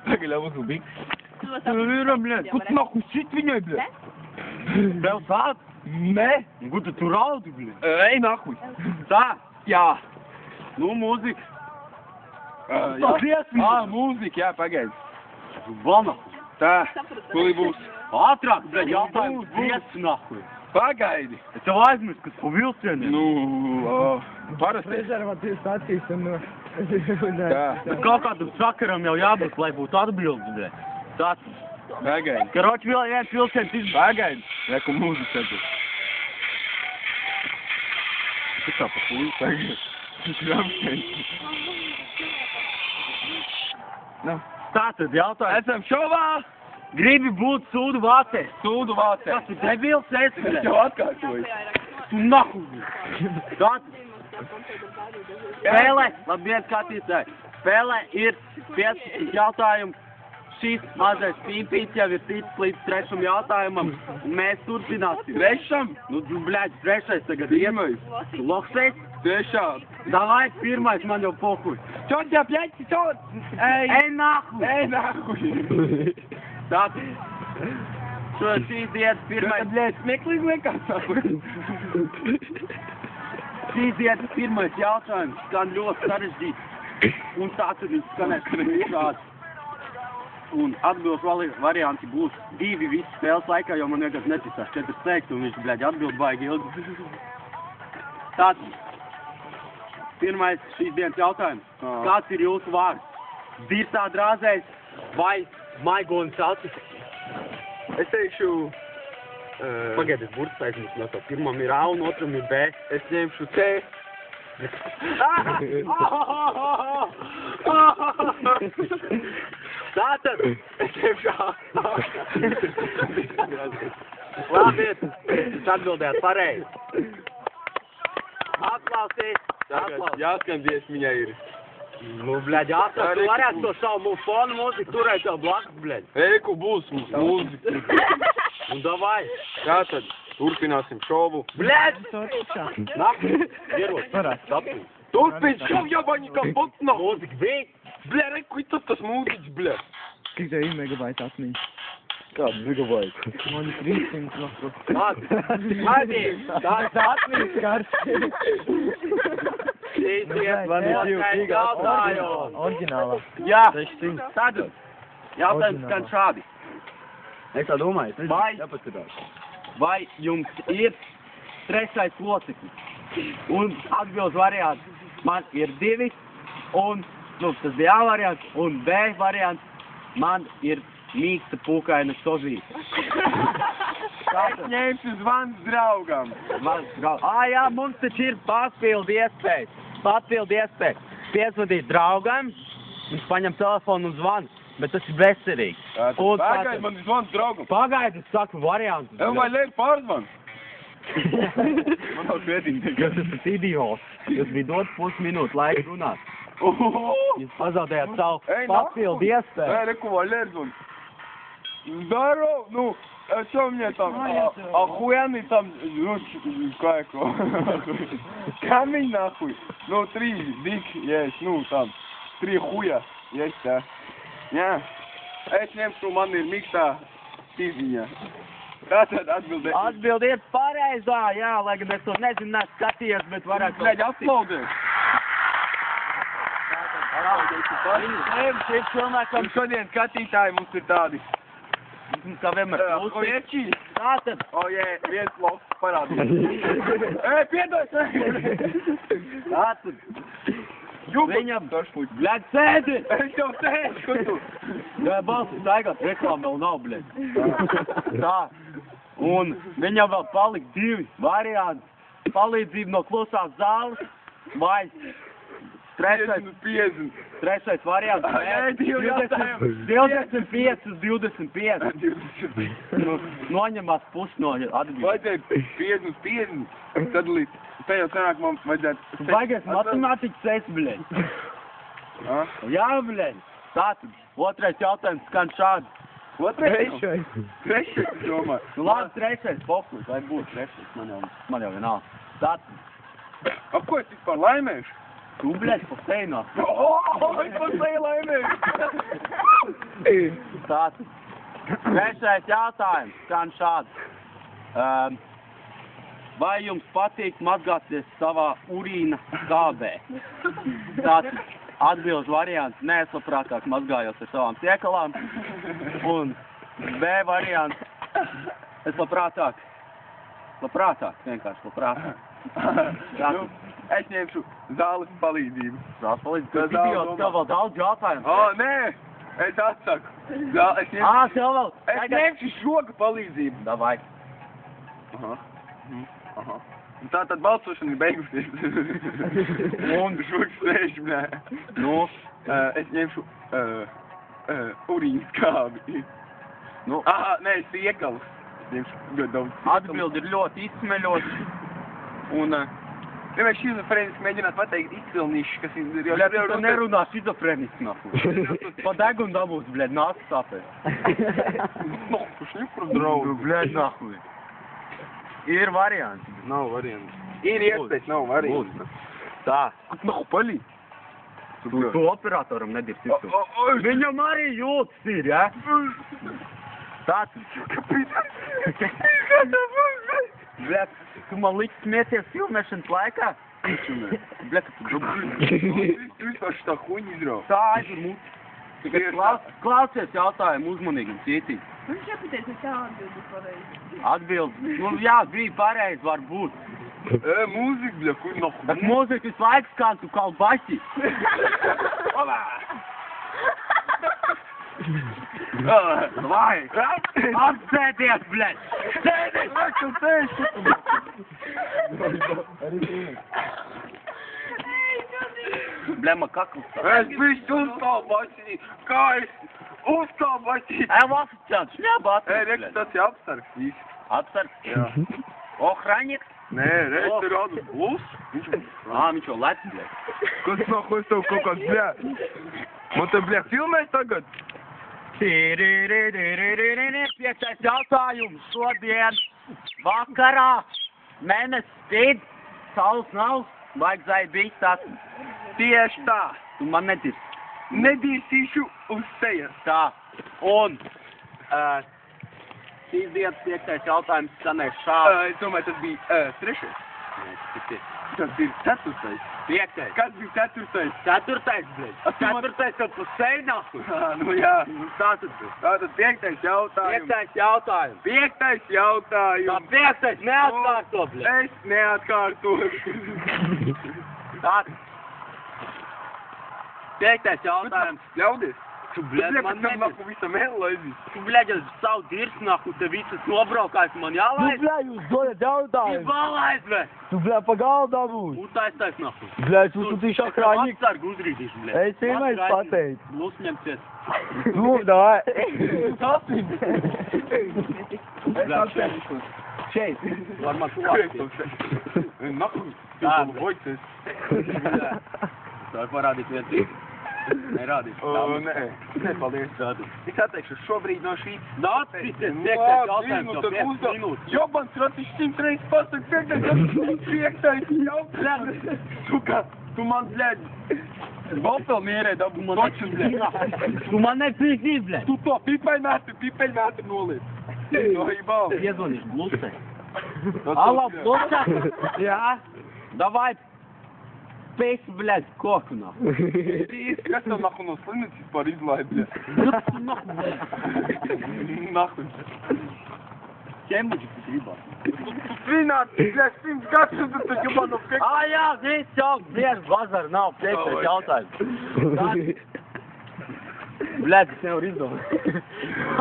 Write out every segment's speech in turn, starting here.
Tagad jau uzlūbīgi. Blēd, ko tu nāku šit viņai, blēd? Vēl sāc? Nē. Ko tu tur raudi, blēd? Ej, nākuj. Sāc? Jā. Nu, mūzika. Mūzika, jā, pagaidi. Vana. Tā, kuli būs. Ātrāk, blēd, jātājums dziesmu, nahuj. Pagaidi. Es tev aizmirst, kas pa vilcieniem. Nu, parasti. Prezervatīvas stācijas un... Tā. Bet kaut kādam sakaram jau jābūt, lai būtu atbildi, blēd. Tāds. Pagaidi. Karoči viens vilciens izbēr. Pagaidi. Reku mūzika tad. Tu kā pa kuli, pagaidi. Tātad jautājums. Esam šovā. Gribi būt sūdu vācē. Sūdu vācē. Kas tu debils esi? Es jau atkārtoju. Tu nahu. Tātad. Spēlē. Labdien, skatītāji. Spēlē ir 15 jautājumu. Šis mazais pīpīts jau ir ticis līdz 3. jautājumam. Un mēs turpināsim. 3? Nu, bļaļ, 3. tagad iemais. Tu loksēs? Tiešām. Davai, 1. man jau pokuj. Čot, jā, bļaļ, čot. Ej, nahu. Ej, nahu. Tātad. Šīs dienas 1. Bļaļ, smeklīgi liekas. Šīs dienas 1. jautājums skan ļoti sarežģīts. Un tātad viņš skanēs šāds. Un atbildes varianti būs 2 visi spēles laikā, jo man vienkārši neticās 4 teikt, un viņš, bļaļ, atbild baigi ilgi. Tātad, 1. šīs dienas jautājums. Kāds ir jūsu vārds? Dirtā drāzējs vai maigonis acis? Es teikšu... Pagaidies, burts aizmirst no to. Pirmam ir A un otram ir B. Es ņemšu C. Tātad, es ņemšu A. Labi, jūs atbildējāt pareizi. Aplausīs. Jāskan dziesmiņai ir. Nu, bļaļ, atrast, tu varētu to savu fonu mūziku turēt tev blakus, bļaļ. Eiku būs mums mūzika. Un davai. Tātad, turpināsim šovu. Bļaļ! Nāku, ierot. Sapni. Turpin šovu, jābaņi kā botna. Mūzika bija. Bļa, reku, tas mūziķis, bļa. Cik tev ir megabaita atmiņa? Kādu megabaita? Man ir 300 no. Mati! Tāds atmiņas karš. Šīs dienas jautājums. Oriģinālā. Jā, tad jautājums skan šādi. Es tā domāju, es Vai? jāpaskatās. Vai jums ir 3. loceklis? Un atbildes variants man ir 2, un, nu, tas bija A variants, un B variants man ir mīksta pūkaina sozīte. Es ņemšu zvans draugam. Jā, mums taču ir papildu iespējas. Piezvadīt draugam, viņš paņem telefonu un zvanu, bet tas ir bezcerīgi. Pagaid, man ir zvans draugam. Pagaid, es saku variantu. Vai liek pārzvans? Man nav svētīgi. Jūs esat idiots. Jūs bija dot pusminūtu laiku runāt. Jūs pazaudējāt savu papildu iespēju. Ej, reku, vai liek zvans? Здорово, ну, что мне там, охуенный там, ну, как его, камень нахуй, ну, 3 дик есть, ну, там, 3 хуя есть, да. Не, es ņemšu, man ir mīkstā tīziņa. Tātad atbildēt. Atbildiet pareizā, jā, lai gan es to nezinu, nes skatījies, bet varētu... Bļaļ, aplaudēt. Šeit cilvēkam Šodien skatītāji mums ir tādi. Kā vienmēr Ieči. Tātad. Jē, viens loks parādīt. Piedod! Tātad. Viņam, bļaļ, sēdi! Es jau sēdu, kur tu? Jā, balsis staigāt, reklāma vēl nav, bļaļ. Tā. Un viņam vēl palika 2 varianti. Palīdzība no klusās zāles vai 50. 3. variants. 25, 25. Noņemās pusi no atbildības. Vajadzēja 50. Sadalīt. Te jau sanāk, man vajadzētu... Vajagais matemātikas esi, bļeņ. Jā, bļeņ. Tātad, 2. jautājums skan šādi. 2. Trešais, domāju. Nu labi, 3. fokus, vai būtu 3. Man jau vienalga. Tātad. Ko es vispār laimēšu? Tu, bļeņ, pa seinā. Es pa seju laimēšu. Tātad, trešais jautājums skan šāds. Vai jums patīk mazgāties savā urīna skābē? Tātad, atbildes variants - nē, es labprātāk mazgājos ar savām siekalām. Un B variants - es labprātāk, vienkārši labprātāk. Tātad, Es ņemšu zāles palīdzību. zāles palīdzību, kas idiots, tev vēl daudz jautājumu. O, nē! Es atsaku. Es Tev vēl. ņemšu šoka palīdzību. Davai. Aha. Un tā tad balsošana ir beigusies. Un šoks sēž, nē. Nu, Es ņemšu urīnu skābi. nu, Aha, nē, siekalas. Es ņemšu ļoti daudz. atbildi ir ļoti izsmeļoši. Un, Vienmēr šizofrēniski mēģināt pateikt izcilniši, kas ir jau... bļet, tu nerunā šizofrēniski, nahu. Pa degunu dabūs, bļet, nāc tāpēc. No, kurš nepar draudu. Bļet, nahu. Ir variants. Nav variants. Ir iespējas, nav variants. Tā. Nav palī. Tu operatoram nedirbt izsūst. Viņam arī jūtas ir, ja? Tāds. Bļet, tu man liks smieties filmēšanas laikā? Bļet, tu gribas. Tu vispār šitā huņi izrauj. Tā aizur muti. Tikai klausies jautājumu uzmanīgi un cietīgi. Viņš nepateica, kā atbildi pareizi. Atbildi. Nu jā, bija pareizi varbūt. Mūzika, bļa, kur nav Bet mūzika visu laiku skan, tu kalbaši. Vai? Apsēdies, bļet! Sēdies! Blema kakls. Es bišķi uzkalbaši. Kā es uzkalbaši. Evo oficiāls, šļāba Reks, tas ir apsargs viss. Apsargs? Jā. Ohraņiks? Nē, Reks ir rādus plus. Viņš jau lec, bļet. Kas nākos tev kaut kāds, bļa? Man te, bļa, filmēs tagad? Piektais jautājums šodien vakarā. Mēnesis spīd, saules nav, vajag zaibīt tās. Tieši tā. Tu man nedirsi. Nedīsīšu uz sejas. Tā. Un šīs dienas piektais jautājums skanēs šādi. Es domāju, tas bija trešais. Tas bija ceturtais. Piektais. Kas bija ceturtais? Ceturtais, bļet. Ceturtais tad pa seinaku. Nu jā. Tātad. Tātad piektais jautājums. Piektais jautājums. Piektais Tā jautājums. piektais neatkārto, bļet. Es neatkārtošu. Tātad. Piektais jautājums. Ļaudies. Tu, bļet, man Tam nedir. naku visam ēlaizīs. Tu, bļet, es savu dirsnaku, te visas nobraukājis, man jālaid. jūs dodat jautājumu. Izvalaiz, bļet. Tu, bļā, pa galdā būs. Uztaistais naku. Bļā, tu tīši akrāņik. Atsargu uzrīdīšu, bļet. Es vienmēr pateicu. Lūs ņemties. Tu, davai. Bļet, Šeit. var man tuvāk. Naku. Tā, Vojcies. Tā var parādīt viens citu. Nerādīt. Nē. Nepaldies. Es atteikšu šobrīd no šī. Nācis, piektais jautājums, jau 5 minūtes. Jobans ratis 100 reizes pasaka, piektais jautājums. Suka, tu man, bļaļ, Baltel mierē dabū man točus, bļaļ. Tu man nepīsīs, bļet. Tu to pipaļmētri noliec. No hībām. Piezvanīšu blusē. Alā, blusē. Jā. Davai. Pēc, bļet, koku nav. Kas tev nahu no slimnīcas par izlaidu, bļaļ? Nahu. Ķembuģi, kas gribās. Svināt, bļaļ, 100 gads, tu jobā no piektais. Jā, viss jau, bļet, bazar nav, piektais jautājums. Bļet, es nevaru izdomāt.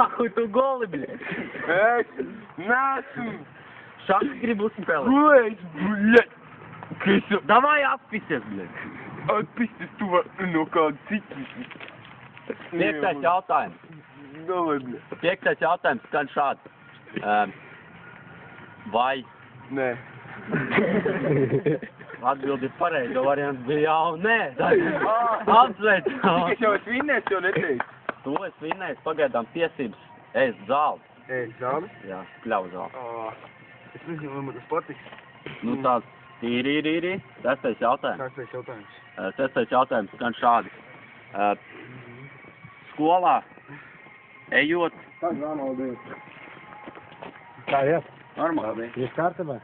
Ahuj, tu goli, bļet. Es neesmu. Šaks grib uzspēlēt. Bļaļ, bļaļ. Krisu. Davai atpisies, bļet. Atpisties tu var no kāda cita. Piektais jautājums. Davai, bļaļ. Piektais jautājums skan šādi. Vai Nē. atbildi pareizo variants bija jā un nē? Apsveic! Es jau esmu vinnējis, jau neteicu. Tu esi vinnējis pagaidām tiesības ēst zāli. Zāli? Jā, kļauj zāli. Es nezinu, vai man tas patiks. Nu tāds tīri. Sestais jautājums. Kāds jautājums? Sestais jautājums skan šādi. Skolā Ejot. Tā ir. Normāli. Ir kārtībā.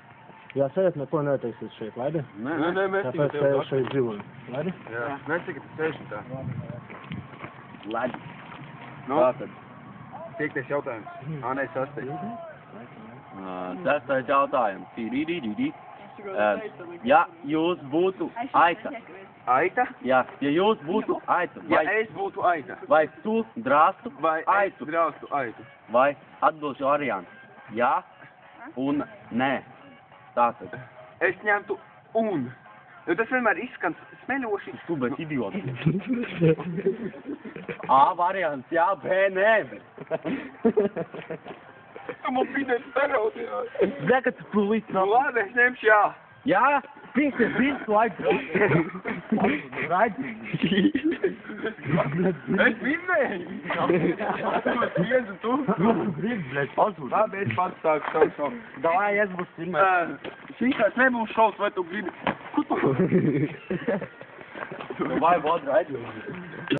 Jā, sēdēt, neko netaisīt šeit, laidi? Nē, mēs Tāpēc tev šeit dzīvoju. Laidi? Jā, mēs tikai sēžam tā. Labi. Nu, Tātad. 5. jautājums. Ā, nē, 6. Sestais jautājums. Tīrīrīrīrī. Ja jūs būtu aita. Aita? Jā, ja jūs būtu aita. Ja es būtu aita. Vai tu drāstu Vai aitu? es draustu aitu? Vai atbilšu variantu? Jā un nē. Tātad. Es ņemtu un. Jo tas vienmēr izskan smeļoši. Tu, bet idiots. A variants, jā, B, nē. Tu man pīdēs stereotipā. Zē, ka tu pulīt Nu nav. labi, es ņemšu jā. Jā, pīsi ir bijis laiks. Raidzi. Es vinnēju. Tu. Brīd, blēd, pazūd. Labi, es pats sāku savu. Davai, es būs pirmais. Šīs nebūs šaus, vai tu gribi? Vai, vod, raidzi.